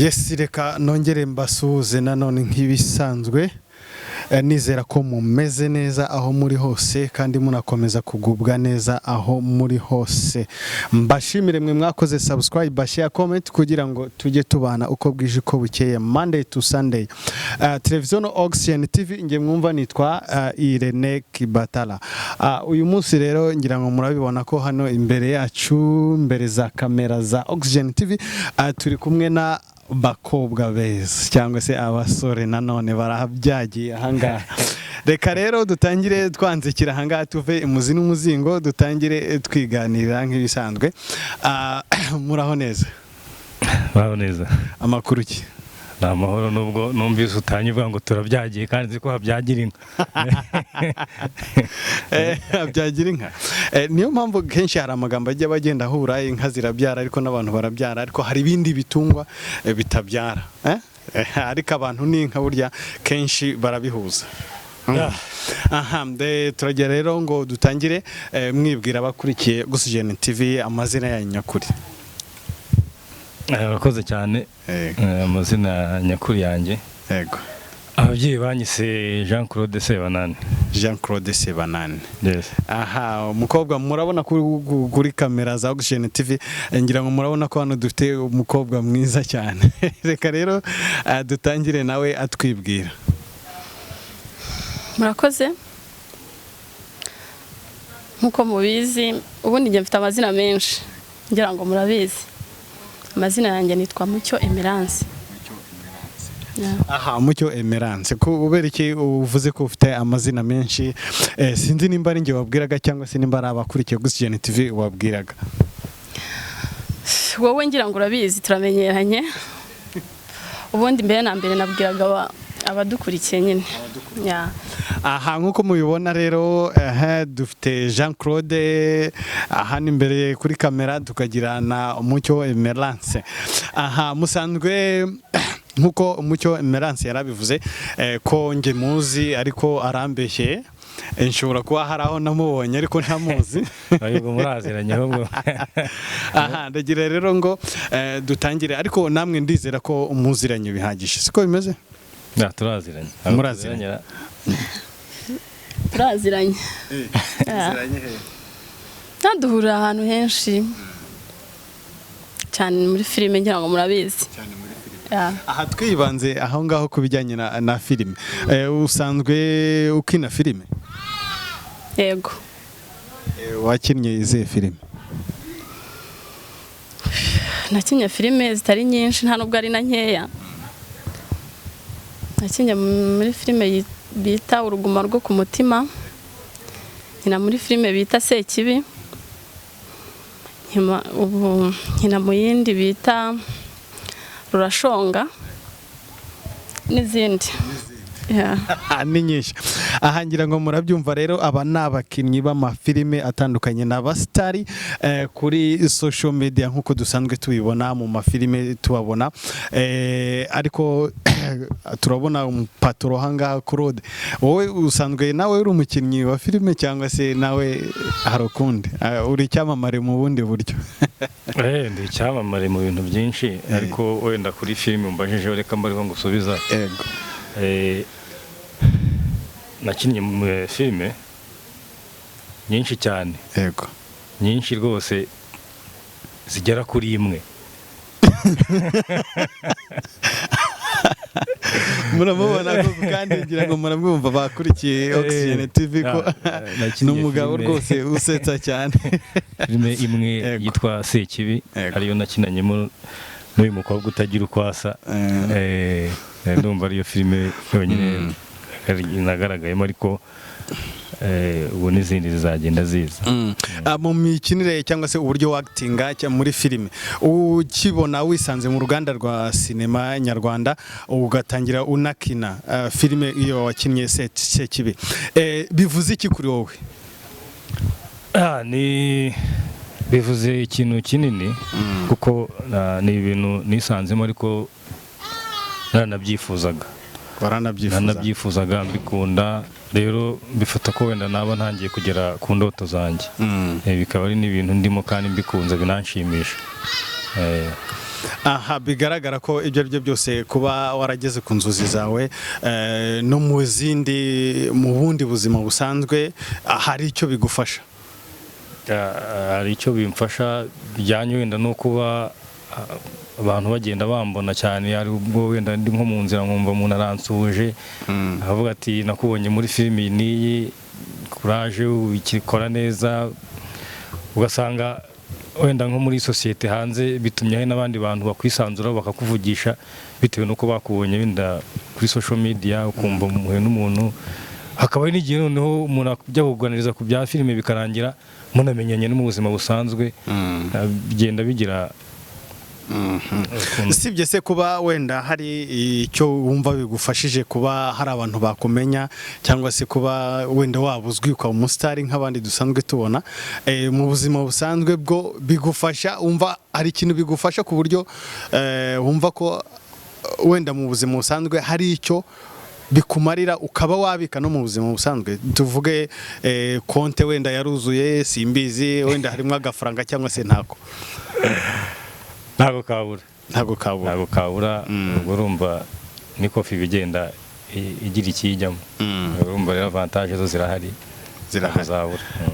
Yes, reka nongere mbasuhuze nanone nk'ibisanzwe. Nizera ko mumeze neza aho muri hose kandi munakomeza kugubwa neza aho muri hose. Mbashimire mwe mwakoze subscribe, share, comment kugira ngo tujye tubana uko bwije uko bukeye Monday to Sunday. Television Oxygen TV nge mwumva nitwa Irene Kibatala. Uyu munsi rero ngira ngo murabibona ko hano imbere yacu, mbere za kamera za Oxygen TV turi kumwe na bakobwa beza cyangwa se abasore nanone barahabyagiye ahangaha. Reka rero dutangire twanzikira ahangaha tuve imuzi n'umuzingo dutangire twiganirira nk'ibisanzwe. Muraho neza? Baho neza. Amakuru ki? Na mahoro nubwo numvise utanyivuga ngo turabyagiye kandi ziko habyagira inka. Habyagira inka. Niyo mpamvu kenshi hari amagambo ajya bagenda ahura, inka zirabyara ariko n'abantu barabyara, ariko hari ibindi bitungwa bitabyara. Ariko abantu n'inka burya kenshi barabihuza. Turajya rero ngo dutangire mwibwira abakurikiye Oxygen TV amazina ya nyakuri. Urakoze cyane. Amazina nyakuri yanjye. Yego. Ababyeyi banyise Jean Claude Sebanani. Jean Claude Sebanani. Yes. Umukobwa murabona kuri kamera za Oxygen TV, ngira ngo murabona ko hano dufite umukobwa mwiza cyane. Reka rero dutangire nawe atwibwira. Murakoze. Nkuko mubizi ubundi nge mfite amazina menshi, ngira ngo murabizi. Amazina yanjye nitwa Mucyo Emerance. Mucyo Emerance. Ko ubera iki uvuze ko ufite amazina menshi? Sinzi nimba ari nge wabwiraga cyangwa se nimba ari abakurikiye Oxygen TV wabwiraga. Wowe ngira ngo urabizi turamenyeranye. Ubundi mbere na mbere nabwiraga abadukurikiye nyine. Nkuko mubibona rero dufite Jean Claude hano imbere kuri kamera, tukagira na Mucyo Emerance. Musanzwe nkuko Mucyo Emerance yarabivuze ko nge muzi ariko arambeshye. Nshobora kuba hari aho namubonye ariko ntamuzi. Ayego muraziranye ahubwo. Ndagira rero ngo dutangire, ariko namwe ndizera ko umuziranye bihagije. Siko bimeze? Turaziranye. Muraziranye. Turaziranye. Turaziranye he? Naduhura ahantu henshi. Cyane muri filime ngira ngo murabizi. Cyane muri filime. Twibanze aho ngaho kubijyanye na filime. Usanzwe ukina filime? Yego. Wakinnye izihe filime? Nakinnye filime zitari nyinshi, nta nubwo ari na nkeya. Nakinnye muri filime bita Uruguma rwo ku mutima, nkina muri filime bita Sekibi, nkina mu yindi bita Rurashonga n'izindi. Ni nyinshi. Ngira ngo murabyumva rero, aba ni abakinnyi b'amafilime atandukanye n'abasitari kuri social media nk'uko dusanzwe tubibona mu mafilime tubabona, ariko turabona umupaturo hangaha Claude. Wowe usanzwe nawe uri umukinnyi wa filime cyangwa se nawe hari ukundi uri icyamamare mu bundi buryo? Ndi icyamamare mu bintu byinshi, ariko wenda kuri filime umbajije reka mbariho ngusubiza. Yego. Nakinnye mu filime nyinshi cyane. Yego. Nyinshi rwose zigera kuri imwe. Muramubona ko kandi ngira ngo muramwumva bakurikiye Oxygen TV ko n'umugabo rwose usetsa cyane. Filime imwe yitwa Sekibi, ariyo nakinanyemo n'uyu mukobwa utagira uko asa. Ndumva ariyo filime yonyine nagaragayemo, ariko ubu n'izindi zizagenda ziza. Mu mikinire cyangwa se uburyo wakitinga muri filime, ukibona wisanze mu ruganda rwa sinema nyarwanda ugatangira unakina filime iyo wakinnye Sekibi, bivuze iki kuri wowe? Bivuze ikintu kinini, kuko ni ibintu nisanzemo ariko naranabyifuzaga. Baranabyifuzaga mbikunda, rero bifata ko wenda naba ntangiye kugera ku ndoto zanjye. Bikaba ari n'ibintu ndimo kandi mbikunze binanshimisha. aha bigaragara ko ibyo ari byo byose kuba warageze ku nzozi zawe no mu bundi buzima busanzwe hari icyo bigufasha. Hari icyo bimfasha bijyanye wenda no kuba abantu bagenda bambona cyane, ari ubwo wenda ndi nko mu nzira nkumva umuntu aransuje avuga ati nakubonye muri filimi n'iyi, kuraje ukikora neza, ugasanga wenda nko muri sosiyete hanze bitumye hari n'abandi bantu bakwisanzura bakakuvugisha bitewe nuko bakubonye wenda kuri social media, ukumva umuhe n'umuntu, hakaba hari n'igihe noneho umuntu ajya kuganiriza ku bya filime bikarangira munamenyanye no mu buzima busanzwe, bigenda bigira sibye se kuba wenda hari icyo wumva bigufashije kuba hari abantu bakumenya, cyangwa se kuba wenda wabuzwi ukaba umusitari nk'abandi dusanzwe tubona mu buzima busanzwe, bwo bigufasha, wumva hari ikintu bigufasha ku buryo wumva ko wenda mu buzima busanzwe hari icyo bikumarira ukaba wabika no mu buzima busanzwe, tuvuge konte wenda yaruzuye simbizi, wenda harimo agafaranga cyangwa se ntako? ntago kabura ubwo urumva ni kofi bigenda igira ikijyamo, urumva rero avantage zo zirahari.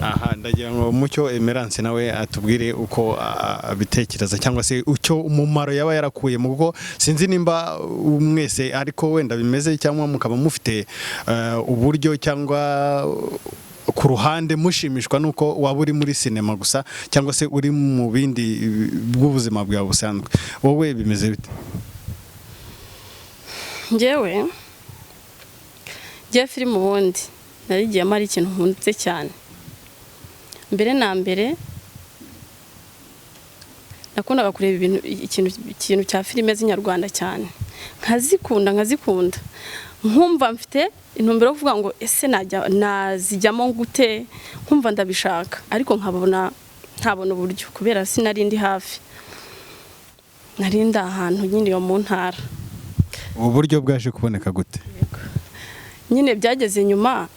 Aha ndagira ngo Mucyo Emerance nawe atubwire uko abitekereza, cyangwa se ucyo umumaro yaba yarakuye mu bwo sinzi nimba mwese ariko wenda bimeze, cyangwa mukaba mufite uburyo cyangwa ku ruhande mushimishwa nuko waba uri muri sinema gusa cyangwa se uri mu bindi bw'ubuzima bwawe busanzwe, wowe bimeze bite? Njyewe filime ubundi narigiyemo ari ikintu nkunze cyane. Mbere na mbere nakundaga kureba ikintu cya filime z'inyarwanda cyane, nkazikunda nkumva mfite intumbero yo kuvuga ngo ese nazijyamo gute, nkumva ndabishaka ariko ntabona uburyo, kubera sinari ndi hafi, nari ndi ahantu nyine yo mu ntara. Ubu buryo bwaje kuboneka gute? Nyine byageze nyuma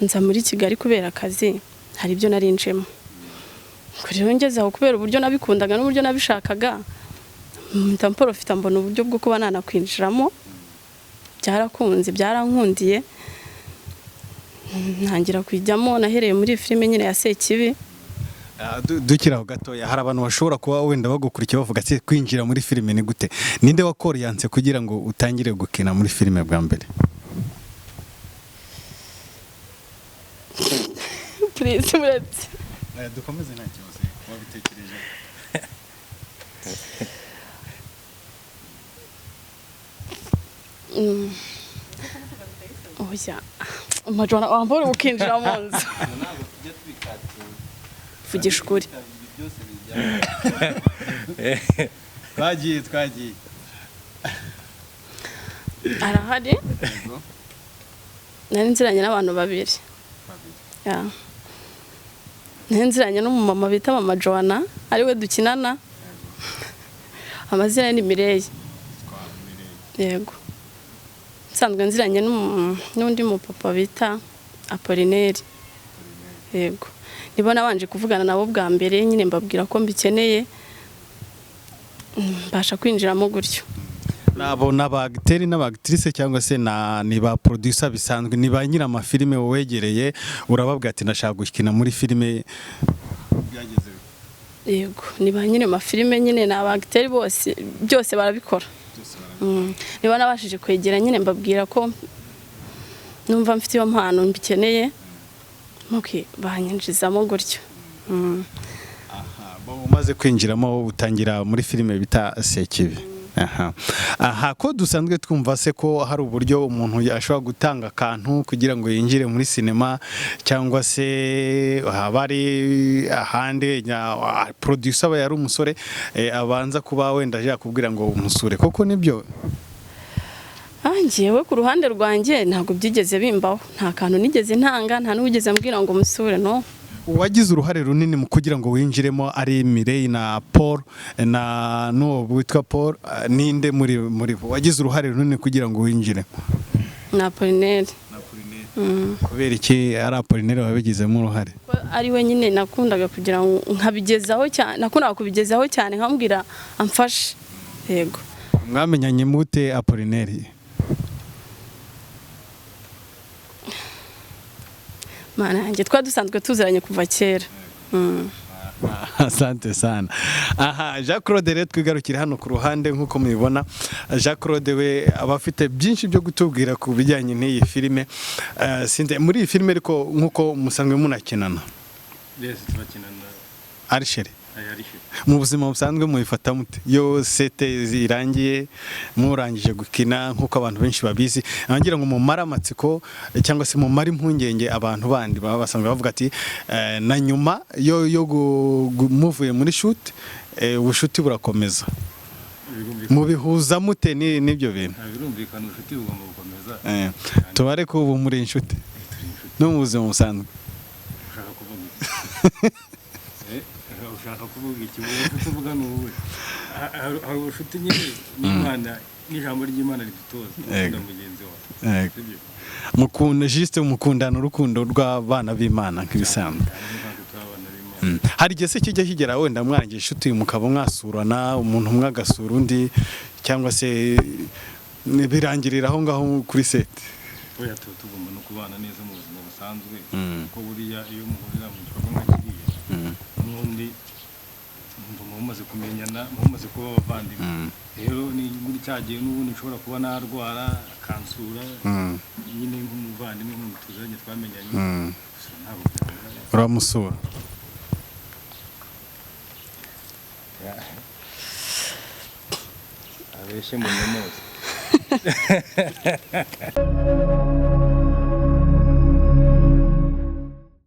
nza muri Kigali kubera akazi, hari ibyo nari njemo, rero ngeze aho kubera uburyo nabikundaga n'uburyo nabishakaga, ndamporofita mbona uburyo bwo kuba nanakwinjiramo, byarakunze byarankundiye, ntangira kwijyamo. Nahereye muri filime nyine ya Sekibi. Dukiraho gatoya, hari abantu bashobora kuba wenda bagukurikiye bavuga ati kwinjira muri filime ni gute? Ninde wakoriyanse kugira ngo utangire gukina muri filime bwa mbere? Please muretse dukomeze nta kibazo wabitekereje. Oya amajwana wambore ukinjira mu nzu, vugisha ukuri. Twagiye arahari, nari nziranye n'abantu babiri. Nari nziranye n'umumama bita Mama Joana, ariwe dukinana, amazina ni Mireille. Yego. Nsanzwe nziranye n'undi mupapa bita Apollinaire. Yego. Nibo nabanje kuvugana nabo bwa mbere, nyine mbabwira ko mbikeneye, mbasha kwinjiramo gutyo. Nabo n'abagiteri n'abagitrise cyangwa se ni ba producer bisanzwe, ni ba nyira amafilime wegereye urababwira ati nashaka gukina muri filime, byageze? Yego, ni ba nyine amafilime, nyine n'abagiteri bose byose barabikora. Niba nabashije kwegera nyine mbabwira ko numva mfite iyo mpano mbikeneye, banyinjizamo gutyo. Umaze kwinjiramo utangira muri filime bita Sekibi. Ko dusanzwe twumva se ko hari uburyo umuntu ashobora gutanga akantu kugira ngo yinjire muri sinema, cyangwa se habari ahandi producer aba yari umusore abanza kuba wenda aje kubwira ngo umusure, koko nibyo? Njyewe ku ruhande rwanjye ntabwo byigeze bimbaho, nta kantu nigeze ntanga, nta n'uwigeze ambwira ngo umusure, no. Uwagize uruhare runini mu kugira ngo winjiremo ari Mireille na Paul na n'uwo witwa Paul, ninde muri wagize uruhare runini kugira ngo winjire? Na Apollinaire. Kubera iki ari Apollinaire wabigizemo uruhare? Ari we nyine nakundaga kugira ngo nkabigezaho cyane, nakundaga kubigezaho cyane, nkambwira amfashe. yego. mwamenyanye mute Apollinaire? Mana yanjye dusanzwe tuziranye kuva kera. Asante sana. Aha, Jean Claude rero twigarukira hano ku ruhande nk'uko mubibona. Jean Claude we aba afite byinshi byo gutubwira ku bijyanye n'iyi filime. Sinde muri iyi filime ariko nk'uko musanzwe munakinana. Yes, turakinana. Arisheri. Mu buzima busanzwe mubifata mute yo sete zirangiye murangije gukina nk'uko abantu benshi babizi, ngira ngo mumara amatsiko cyangwa se mumara impungenge abantu bandi baba basanzwe bavuga ati na nyuma yo muvuye muri shoot ubushuti burakomeza, mubihuza mute n'ibyo bintu? Birumvikana ubushuti bugomba gukomeza. Tubare ko ubu muri inshuti no mu buzima busanzwe. Ushaka kuvuga ushaka kuvuga iki? Uvuga n'uwe hari ubushuti nyine n'Imana n'ijambo ry'Imana ridutoza gukunda mugenzi wawe. Mukunda juste mukundana urukundo rw'abana b'Imana nk'ibisanzwe. Hari igihe se kijya kigera wenda mwangiye inshuti mukaba mwasurana umuntu umwe agasura undi cyangwa se birangirira aho ngaho kuri set? Oya, tugomba no kubana neza mu buzima busanzwe kuko buriya iyo muhurira mu gikorwa nka kiriya n'undi mumaze kumenyana mumaze kuba abavandimwe, rero ni muri cya gihe n'ubundi nshobora kuba narwara akansura nyine nk'umuvandimwe nk'umutuzanye twamenyanye uramusura. Abeshye mu nyamozi.